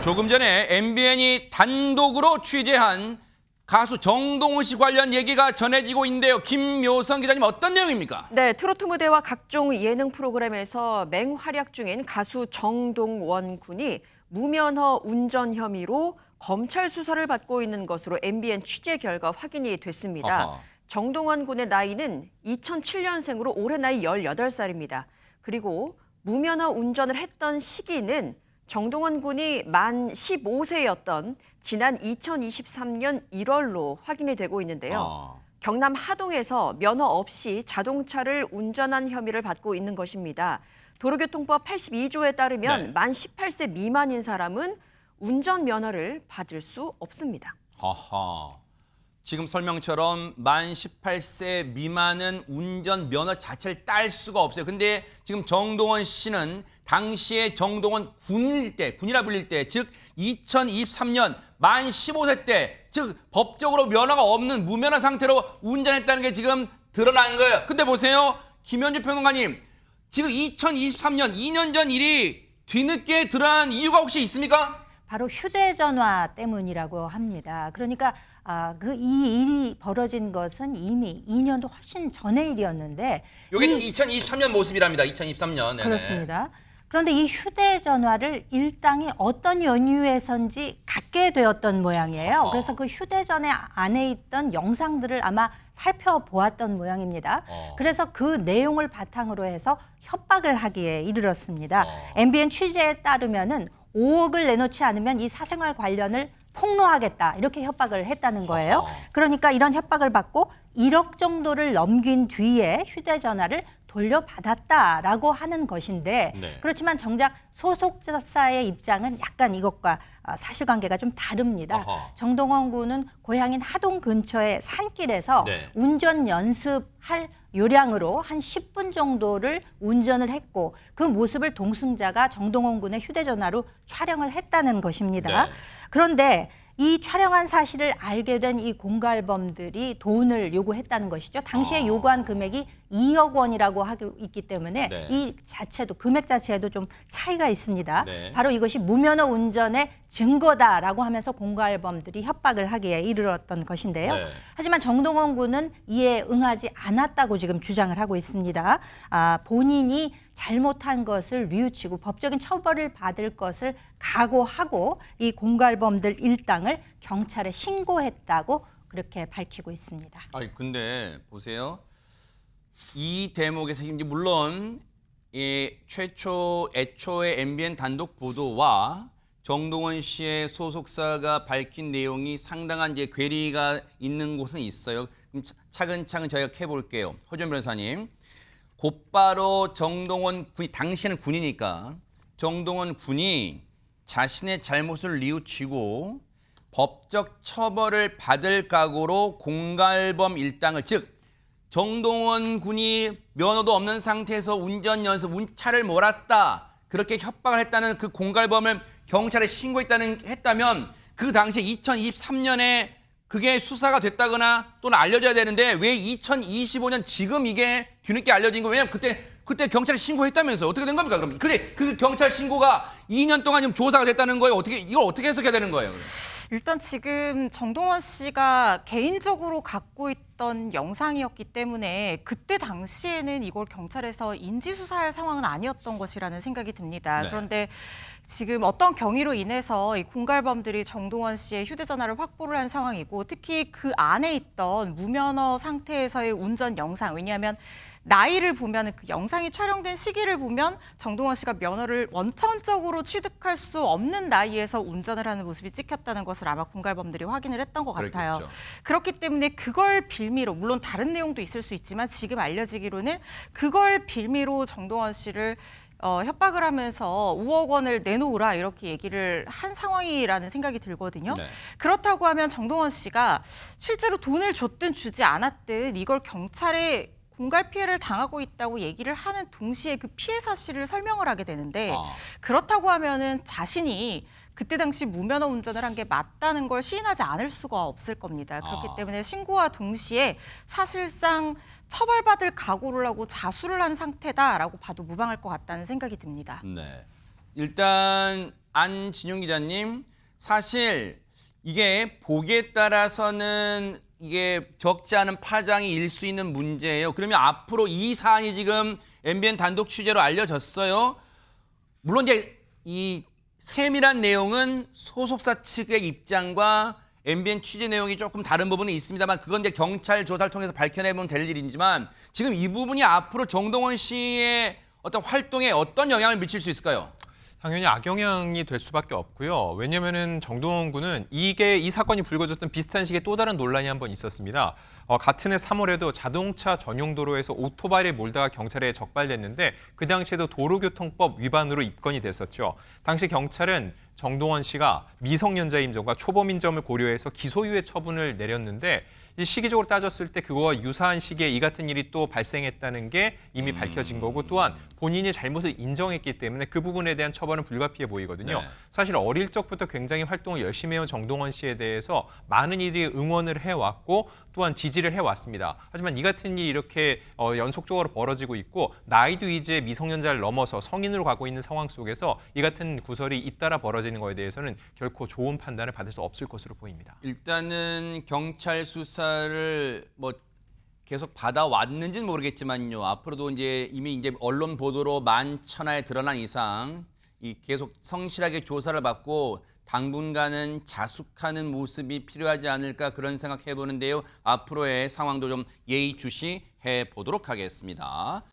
조금 전에 MBN이 단독으로 취재한 가수 정동원 씨 관련 얘기가 전해지고 있는데요. 김묘성 기자님, 어떤 내용입니까? 네, 트로트 무대와 각종 예능 프로그램에서 맹활약 중인 가수 정동원 군이 무면허 운전 혐의로 검찰 수사를 받고 있는 것으로 MBN 취재 결과 확인이 됐습니다. 아하. 정동원 군의 나이는 2007년생으로 올해 나이 18살입니다. 그리고 무면허 운전을 했던 시기는 정동원 군이 만 15세였던 지난 2023년 1월로 확인이 되고 있는데요. 경남 하동에서 면허 없이 자동차를 운전한 혐의를 받고 있는 것입니다. 도로교통법 82조에 따르면 만 18세 미만인 사람은 운전면허를 받을 수 없습니다. 하하. 지금 설명처럼 만 18세 미만은 운전면허 자체를 딸 수가 없어요. 근데 지금 정동원 씨는 당시에 정동원 군일 때, 군이라 불릴 때, 즉 2023년 만 15세 때, 즉 법적으로 면허가 없는 무면허 상태로 운전했다는 게 지금 드러난 거예요. 근데 보세요, 김현주 평론가님, 지금 2023년 2년 전 일이 뒤늦게 드러난 이유가 혹시 있습니까? 바로 휴대전화 때문이라고 합니다. 그러니까 이 일이 벌어진 것은 이미 2년도 훨씬 전의 일이었는데 이게 2023년 모습이랍니다. 2023년. 네네. 그렇습니다. 그런데 이 휴대전화를 일당이 어떤 연유에선지 갖게 되었던 모양이에요. 그래서 그 휴대전화 안에 있던 영상들을 아마 살펴보았던 모양입니다. 그래서 그 내용을 바탕으로 해서 협박을 하기에 이르렀습니다. MBN 취재에 따르면은 5억을 내놓지 않으면 이 사생활 관련을 폭로하겠다, 이렇게 협박을 했다는 거예요. 그러니까 이런 협박을 받고 1억 정도를 넘긴 뒤에 휴대전화를 돌려받았다라고 하는 것인데, 그렇지만 정작 소속사의 입장은 약간 이것과 사실관계가 좀 다릅니다. 정동원 군은 고향인 하동 근처의 산길에서 운전 연습할 요량으로 한 10분 정도를 운전을 했고, 그 모습을 동승자가 정동원 군의 휴대전화로 촬영을 했다는 것입니다. 그런데 이 촬영한 사실을 알게 된 이 공갈범들이 돈을 요구했다는 것이죠. 당시에 요구한 금액이 2억 원이라고 하고 있기 때문에 이 자체도, 금액 자체에도 좀 차이가 있습니다. 바로 이것이 무면허 운전의 증거다라고 하면서 공갈범들이 협박을 하기에 이르렀던 것인데요. 하지만 정동원 군은 이에 응하지 않았다고 지금 주장을 하고 있습니다. 본인이 잘못한 것을 뉘우치고 법적인 처벌을 받을 것을 각오하고 이 공갈범들 일당을 경찰에 신고했다고 그렇게 밝히고 있습니다. 아니 근데 보세요. 이 대목에서 이제 물론 애초의 MBN 단독 보도와 정동원 씨의 소속사가 밝힌 내용이 상당한 이제 괴리가 있는 곳은 있어요. 그럼 차근차근 저희가 해볼게요. 허준 변호사님, 곧바로 정동원 군이, 당시에는 군이니까 정동원 군이 자신의 잘못을 뉘우치고 법적 처벌을 받을 각오로 공갈범 일당을, 즉 정동원 군이 면허도 없는 상태에서 운전 연습, 차를 몰았다, 그렇게 협박을 했다는 그 공갈범을 경찰에 했다면 그 당시 2023년에 그게 수사가 됐다거나 또는 알려져야 되는데 왜 2025년 지금 이게 뒤늦게 알려진 거예요? 왜냐면 그때 경찰에 신고했다면서 어떻게 된 겁니까? 그럼 그 경찰 신고가 2년 동안 지금 조사가 됐다는 거예요. 이걸 어떻게 해석해야 되는 거예요? 일단 지금 정동원 씨가 개인적으로 갖고 있던 영상이었기 때문에 그때 당시에는 이걸 경찰에서 인지수사할 상황은 아니었던 것이라는 생각이 듭니다. 그런데 지금 어떤 경위로 인해서 이 공갈범들이 정동원 씨의 휴대전화를 확보를 한 상황이고, 특히 그 안에 있던 무면허 상태에서의 운전 영상, 왜냐하면 나이를 보면, 그 영상이 촬영된 시기를 보면 정동원 씨가 면허를 원천적으로 취득할 수 없는 나이에서 운전을 하는 모습이 찍혔다는 것을 아마 공갈범들이 확인을 했던 것 같아요. 그렇겠죠. 그렇기 때문에 그걸 빌미로, 물론 다른 내용도 있을 수 있지만 지금 알려지기로는 그걸 빌미로 정동원 씨를 협박을 하면서 5억 원을 내놓으라, 이렇게 얘기를 한 상황이라는 생각이 들거든요. 그렇다고 하면 정동원 씨가 실제로 돈을 줬든 주지 않았든 이걸 경찰에 공갈 피해를 당하고 있다고 얘기를 하는 동시에 그 피해 사실을 설명을 하게 되는데, 그렇다고 하면은 자신이 그때 당시 무면허 운전을 한 게 맞다는 걸 시인하지 않을 수가 없을 겁니다. 그렇기 때문에 신고와 동시에 사실상 처벌받을 각오를 하고 자수를 한 상태다라고 봐도 무방할 것 같다는 생각이 듭니다. 일단 안진용 기자님, 사실 이게 보기에 따라서는 이게 적지 않은 파장이 일 수 있는 문제예요. 그러면 앞으로 이 사안이 지금 MBN 단독 취재로 알려졌어요. 물론 이제 이 세밀한 내용은 소속사 측의 입장과 MBN 취재 내용이 조금 다른 부분이 있습니다만 그건 이제 경찰 조사를 통해서 밝혀내면 될 일이지만 지금 이 부분이 앞으로 정동원 씨의 어떤 활동에 어떤 영향을 미칠 수 있을까요? 당연히 악영향이 될 수밖에 없고요. 왜냐면은 정동원 군은 이 사건이 불거졌던 비슷한 시기에 또 다른 논란이 한 번 있었습니다. 같은 해 3월에도 자동차 전용 도로에서 오토바이를 몰다가 경찰에 적발됐는데 그 당시에도 도로교통법 위반으로 입건이 됐었죠. 당시 경찰은 정동원 씨가 미성년자인 점과 초범인 점을 고려해서 기소유예 처분을 내렸는데 이 시기적으로 따졌을 때 그거와 유사한 시기에 이 같은 일이 또 발생했다는 게 이미 밝혀진 거고 또한 본인이 잘못을 인정했기 때문에 그 부분에 대한 처벌은 불가피해 보이거든요. 네. 사실 어릴 적부터 굉장히 활동을 열심히 해온 정동원 씨에 대해서 많은 이들이 응원을 해왔고 또한 지지를 해왔습니다. 하지만 이 같은 일이 이렇게 연속적으로 벌어지고 있고 나이도 이제 미성년자를 넘어서 성인으로 가고 있는 상황 속에서 이 같은 구설이 잇따라 벌어지는 거에 대해서는 결코 좋은 판단을 받을 수 없을 것으로 보입니다. 일단은 경찰 수사를 뭐 계속 받아왔는지는 모르겠지만요. 앞으로도 이제 이미 이제 언론 보도로 만천하에 드러난 이상 이 계속 성실하게 조사를 받고 당분간은 자숙하는 모습이 필요하지 않을까 그런 생각해 보는데요. 앞으로의 상황도 좀 예의주시해 보도록 하겠습니다.